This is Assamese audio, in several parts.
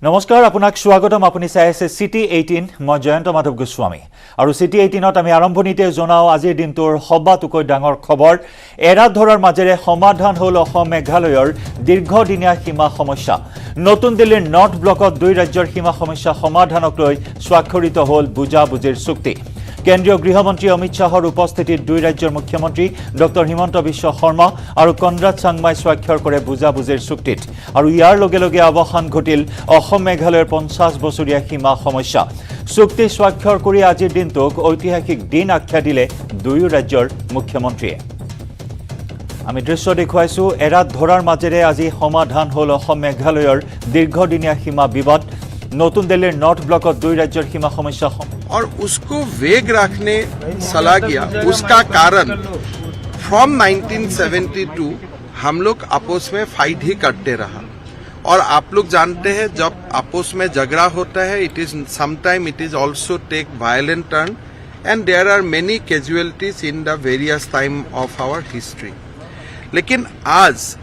নমস্কাৰ আপোনাক স্বাগতম আপুনি চাই আছে সিটি 18 মই জয়ন্ত মাধৱ গোস্বামী আৰু সিটি 18ত আমি আৰম্ভণিতে জনাও আজিৰ দিনটোৰ সবাতোকৈ ডাঙৰ খবৰ এৰাত ধৰাৰ মাজেৰে সমাধান হ'ল অসম মেঘালয়ৰ দীৰ্ঘদিনীয়া সীমা সমস্যা নতুন দিল্লীৰ নৰ্থ ব্লকত দুই ৰাজ্যৰ সীমা সমস্যা সমাধানক লৈ স্বাক্ষৰিত হ'ল বুজাবুজিৰ চুক্তি কেন্দ্ৰীয় গৃহমন্ত্ৰী অমিত শাহৰ উপস্থিতিত দুই ৰাজ্যৰ মুখ্যমন্ত্ৰী ডক্টৰ হিমন্ত বিশ্ব শৰ্মা আৰু কনৰাড চাংমাই স্বাক্ষৰ কৰে বুজাবুজিৰ চুক্তিত আৰু ইয়াৰ লগে লগে অৱসান ঘটিল অসম মেঘালয়ৰ 50 বছৰীয়া সীমা সমস্যা চুক্তি স্বাক্ষৰ কৰি আজিৰ দিনটোক ঐতিহাসিক দিন আখ্যা দিলে দুই ৰাজ্যৰ মুখ্যমন্ত্ৰীয়ে আমি দৃশ্য দেখুৱাইছো এৰাত ধৰাৰ মাজেৰে আজি সমাধান হ'ল অসম মেঘালয়ৰ দীৰ্ঘদিনীয়া সীমা বিবাদ नतून दिल्ली नॉर्थ ब्लॉक दुई राज्य सीमा समस्या और उसको वेग रखने चला गया उसका कारण फ्रॉम 1972 हम लोग आपस में फाइट ही करते रहा और आप लोग जानते हैं जब आपस में झगड़ा होता है it is sometime it is also take violent turn and there are many casualties in the various time of our history लेकिन आज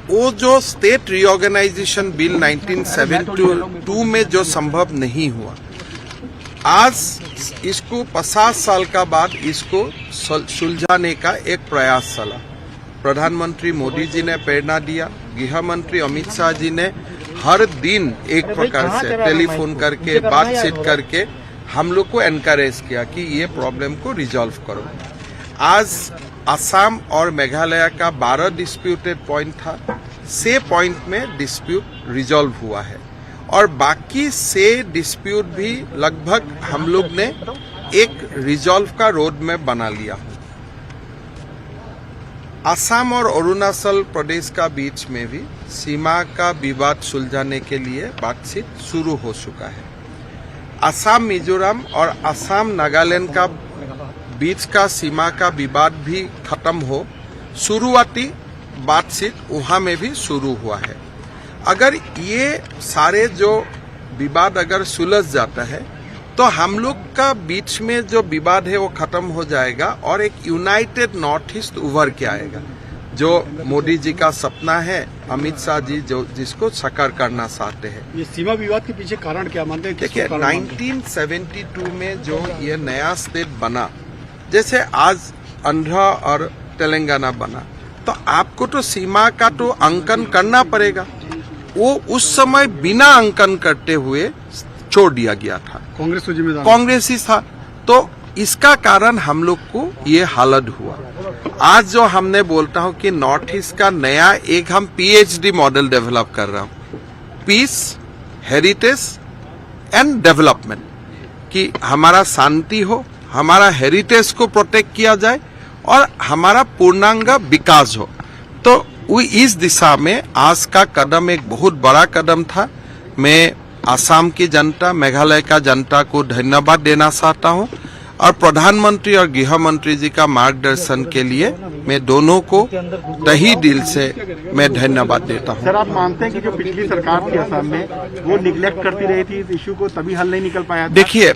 वो जो स्टेट रीऑर्गेनाइजेशन बिल 1972 में जो संभव नहीं हुआ आज इसको 50 साल का बाद इसको सुलझाने का एक प्रयास चला प्रधानमंत्री मोदी जी ने प्रेरणा दिया गृह मंत्री अमित शाह जी ने हर दिन एक प्रकार से टेलीफोन करके बातचीत करके हम लोग को एनकरेज किया कि ये प्रॉब्लम को रिजॉल्व करो आज असम और मेघालय का 12 डिस्प्यूटेड पॉइंट था 6 पॉइंट में डिस्प्यूट रिजॉल्व हुआ है और बाकी 6 डिस्प्यूट भी लगभग हम लोग ने एक रिजॉल्व का रोड मैप बना लिया असम और अरुणाचल प्रदेश का बीच में भी सीमा का विवाद सुलझाने के लिए बातचीत शुरू हो चुका है असम मिजोरम और असम नागालैंड का बीच का सीमा का विवाद भी खत्म हो शुरुआती बातचीत वहां में भी शुरू हुआ है अगर ये सारे जो विवाद अगर सुलझ जाता है तो हम लोग का बीच में जो विवाद है वो खत्म हो जाएगा और एक यूनाइटेड नॉर्थ ईस्ट उभर के आएगा जो मोदी जी का सपना है अमित शाह जी जो जिसको साकार करना चाहते हैं ये सीमा विवाद के पीछे कारण क्या मानते हैं देखिए 1972 में जो ये नया स्टेट बना जैसे आज आंध्र और तेलंगाना बना तो आपको तो सीमा का तो अंकन करना पड़ेगा वो उस समय बिना अंकन करते हुए छोड़ दिया गया था कांग्रेस को जिम्मेदार कांग्रेसी था तो इसका कारण हम लोग को ये हालत हुआ आज जो हमने बोलता हूँ कि नॉर्थ ईस्ट का नया एक हम पीएचडी मॉडल डेवलप कर रहा हूँ पीस हेरिटेज एंड डेवलपमेंट कि हमारा शांति हो हमारा हेरिटेज को प्रोटेक्ट किया जाए और हमारा पूर्णांग विकास हो तो इस दिशा में आज का कदम एक बहुत बड़ा कदम था मैं असम की जनता मेघालय का जनता को धन्यवाद देना चाहता हूं और प्रधानमंत्री और गृह मंत्री जी का मार्गदर्शन के लिए मैं दोनों को तहे दिल से मैं धन्यवाद देता हूं। सर आप मानते हैं कि जो पिछली सरकार थी असम में वो निगलेक्ट करती रही थी इस इशू को तभी हल नहीं निकल पाया था देखिए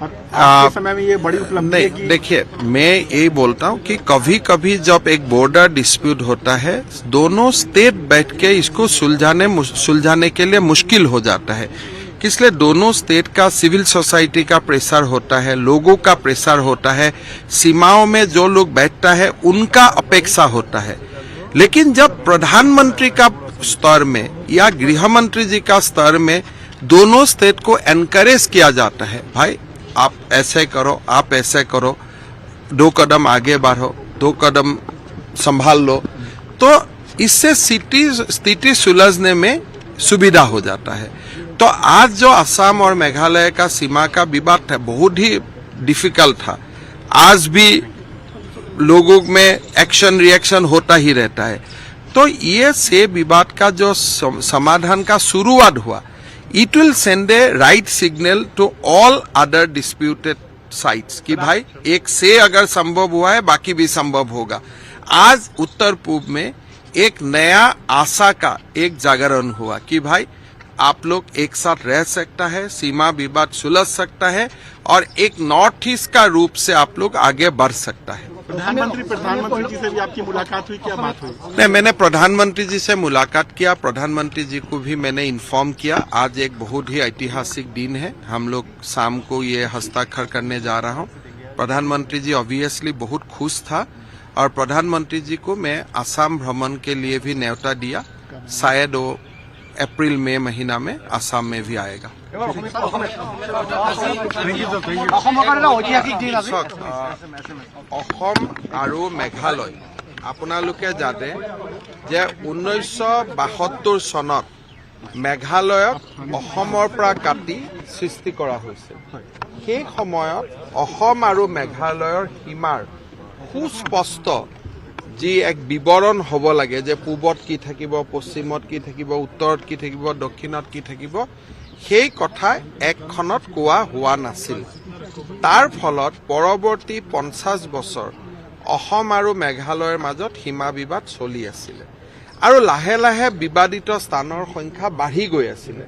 समय में ये बड़ी उपलब्धि है कि देखिए मैं यही बोलता हूं कि कभी कभी जब एक बॉर्डर डिस्प्यूट होता है दोनों स्टेट बैठ के इसको सुलझाने के लिए मुश्किल हो जाता है इसलिए दोनों स्टेट का सिविल सोसाइटी का प्रेशर होता है लोगों का प्रेशर होता है सीमाओं में जो लोग बैठता है उनका अपेक्षा होता है लेकिन जब प्रधानमंत्री का स्तर में या गृह मंत्री जी का स्तर में दोनों स्टेट को एनकरेज किया जाता है भाई आप ऐसे करो आप ऐसे करो 2 कदम आगे बढ़ो 2 कदम संभाल लो तो इससे स्थिति सुलझने में सुविधा हो जाता है तो आज जो असम और मेघालय का सीमा का विवाद था बहुत ही डिफिकल्ट था आज भी लोगों में एक्शन रिएक्शन होता ही रहता है तो ये से विवाद का जो समाधान का शुरुआत हुआ it will send a right signal to all other disputed sites कि भाई एक से अगर संभव हुआ है बाकी भी संभव होगा आज उत्तर पूर्व में एक नया आशा का एक जागरण हुआ कि भाई आप लोग एक साथ रह सकता है सीमा विवाद सुलझ सकता है और एक नॉर्थ ईस्ट का रूप से आप लोग आगे बढ़ सकता है प्रधानमंत्री जी से भी आपकी मुलाकात हुई, क्या बात हुई? नहीं, मैंने प्रधानमंत्री जी से मुलाकात किया, प्रधानमंत्री जी को भी मैंने इन्फॉर्म किया। आज एक बहुत ही ऐतिहासिक दिन है, हम लोग शाम को ये हस्ताक्षर करने जा रहा हूँ। प्रधानमंत्री जी ऑब्वियसली बहुत खुश था और प्रधानमंत्री जी को मैं आसाम भ्रमण के लिए भी न्योता दिया। शायद वो अप्रैल मई महीना में आसाम में भी आएगा। অসম আৰু মেঘালয় আপোনালোকে জানে যে 1972 চনত মেঘালয়ক অসমৰ পৰা কাটি সৃষ্টি কৰা হৈছিল। সেই সময়ত অসম আৰু মেঘালয়ৰ সীমাৰ সুস্পষ্ট যি এক বিৱৰণ হ'ব লাগে যে পূবত কি থাকিব, পশ্চিমত কি থাকিব, উত্তৰত কি থাকিব, দক্ষিণত কি থাকিব, সেই কথা একখনত কোৱা হোৱা নাছিল। তাৰ ফলত পৰৱৰ্তী 50 বছৰ অসম আৰু মেঘালয়ৰ মাজত সীমা বিবাদ চলি আছিলে আৰু লাহে লাহে বিবাদিত স্থানৰ সংখ্যা বাঢ়ি গৈ আছিলে।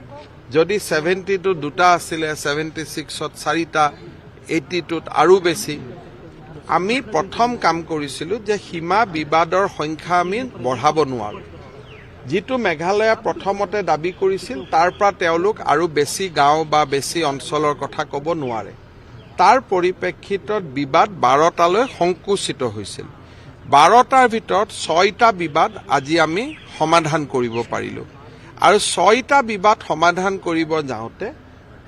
যদি 72 দুটা আছিলে, 76ত 4টা, 82ত আৰু বেছি। আমি প্ৰথম কাম কৰিছিলোঁ যে সীমা বিবাদৰ সংখ্যা আমি বঢ়াব নোৱাৰোঁ। যিটো মেঘালয়ে প্ৰথমতে দাবী কৰিছিল তাৰ পৰা তেওঁলোক আৰু বেছি গাঁও বা বেছি অঞ্চলৰ কথা ক'ব নোৱাৰে। তাৰ পৰিপ্ৰেক্ষিতত বিবাদ 12টালৈ সংকুচিত হৈছিল। 12টাৰ ভিতৰত 6টা বিবাদ আজি আমি সমাধান কৰিব পাৰিলোঁ আৰু 6টা বিবাদ সমাধান কৰিব যাওঁতে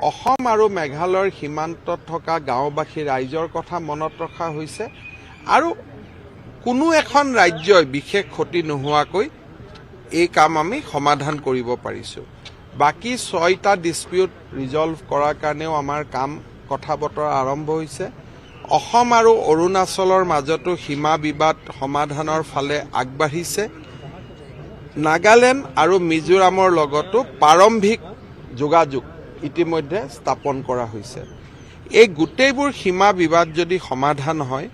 অসম আৰু মেঘালয়ৰ সীমান্তত থকা গাঁওবাসী ৰাইজৰ কথা মনত ৰখা হৈছে আৰু কোনো এখন ৰাজ্যই বিশেষ ক্ষতি নোহোৱাকৈ এই কাম আমি সমাধান কৰিব পাৰিছোঁ। বাকী 6টা ডিসপিউট ৰিজলভ কৰাৰ কাৰণেও আমাৰ কাম কথা বতৰা আৰম্ভ হৈছে। অসম আৰু অৰুণাচলৰ মাজতো সীমা বিবাদ সমাধানৰ ফালে আগবাঢ়িছে। নাগালেণ্ড আৰু মিজোৰামৰ লগতো প্ৰাৰম্ভিক যোগাযোগ ইতিমধ্যে স্থাপন কৰা হৈছে। এই গোটেইবোৰ সীমা বিবাদ যদি সমাধান হয়,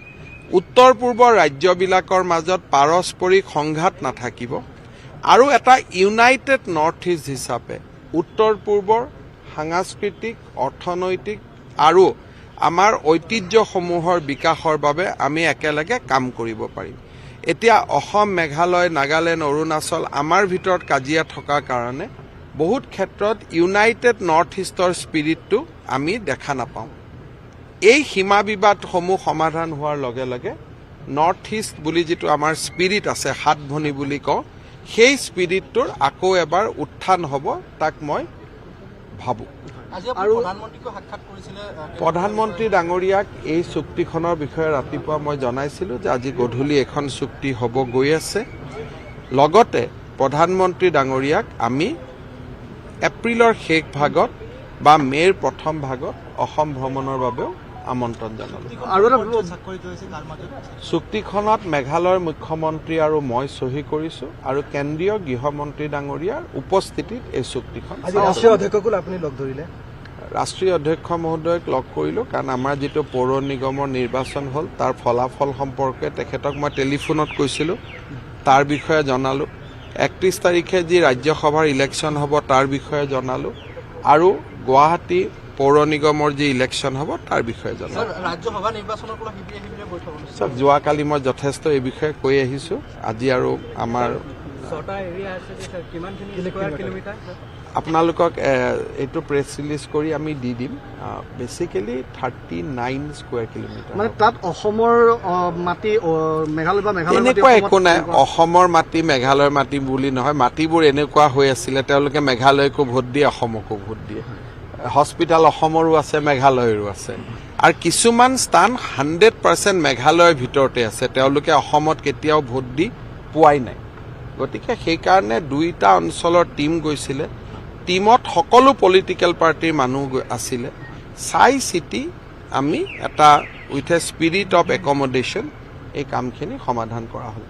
উত্তৰ পূৰ্বৰ ৰাজ্যবিলাকৰ মাজত পাৰস্পৰিক সংঘাত নাথাকিব আৰু এটা ইউনাইটেড নৰ্থ ইষ্ট হিচাপে উত্তৰ পূৰ্বৰ সাংস্কৃতিক, অৰ্থনৈতিক আৰু আমাৰ ঐতিহ্যসমূহৰ বিকাশৰ বাবে আমি একেলগে কাম কৰিব পাৰিম। এতিয়া অসম, মেঘালয়, নাগালেণ্ড, অৰুণাচল আমাৰ ভিতৰত কাজিয়া থকাৰ কাৰণে বহুত ক্ষেত্ৰত ইউনাইটেড নৰ্থ ইষ্টৰ স্পিৰিটটো আমি দেখা নাপাওঁ। এই সীমা বিবাদসমূহ সমাধান হোৱাৰ লগে লগে নৰ্থ ইষ্ট বুলি যিটো আমাৰ স্পিৰিট আছে, সাত ভনী বুলি কওঁ, সেই স্পিৰিটটোৰ আকৌ এবাৰ উত্থান হ'ব, তাক মই ভাবোঁ। প্ৰধানমন্ত্ৰী ডাঙৰীয়াক এই চুক্তিখনৰ বিষয়ে ৰাতিপুৱা মই জনাইছিলোঁ যে আজি গধূলি এখন চুক্তি হ'ব গৈ আছে। লগতে প্ৰধানমন্ত্ৰী ডাঙৰীয়াক আমি এপ্ৰিলৰ শেষ ভাগত বা মে'ৰ প্ৰথম ভাগত অসম ভ্ৰমণৰ বাবেও আমন্ত্ৰণ জনালোঁ। চুক্তিখনত মেঘালয়ৰ মুখ্যমন্ত্ৰী আৰু মই চহী কৰিছোঁ আৰু কেন্দ্ৰীয় গৃহমন্ত্ৰী ডাঙৰীয়াৰ উপস্থিতিত এই চুক্তিখন। ৰাষ্ট্ৰীয় অধ্যক্ষকো আপুনি লগ ধৰিলে? ৰাষ্ট্ৰীয় অধ্যক্ষ মহোদয়ক লগ কৰিলোঁ, কাৰণ আমাৰ যিটো পৌৰ নিগমৰ নিৰ্বাচন হ'ল তাৰ ফলাফল সম্পৰ্কে তেখেতক মই টেলিফোনত কৈছিলোঁ, তাৰ বিষয়ে জনালোঁ। 31 তাৰিখে যি ৰাজ্যসভাৰ ইলেকশ্যন হ'ব তাৰ বিষয়ে জনালোঁ আৰু গুৱাহাটী পৌৰ নিগমৰ যি ইলেকশ্যন হ'ব তাৰ বিষয়ে জনালোঁ। যোৱাকালি মই যথেষ্ট এই বিষয়ে কৈ আহিছোঁ। আজি আৰু আমাৰ আপোনালোকক এইটো প্ৰেছ ৰিলিজ কৰি আমি দি দিম। Basically 39 square kilometre. মানে তাত অসমৰ মাটি মেঘালয় বা মেঘালয় এনেকুৱা একো নাই। অসমৰ মাটি মেঘালয়ৰ মাটি বুলি নহয়, মাটিবোৰ এনেকুৱা হৈ আছিলে তেওঁলোকে মেঘালয়কো ভোট দিয়ে, অসমকো ভোট দিয়ে। হস্পিটেল অসমৰো আছে, মেঘালয়ৰো আছে আৰু কিছুমান স্থান 100% মেঘালয়ৰ ভিতৰতে আছে, তেওঁলোকে অসমত কেতিয়াও ভোট দি পোৱাই নাই। গতিকে সেইকাৰণে দুইটা অঞ্চলৰ টীম গৈছিলে, টীমত সকলো পলিটিকেল পাৰ্টিৰ মানুহ আছিলে। চাই চিতি আমি এটা with a spirit of accommodation এই কামখিনি সমাধান কৰা হ'ল।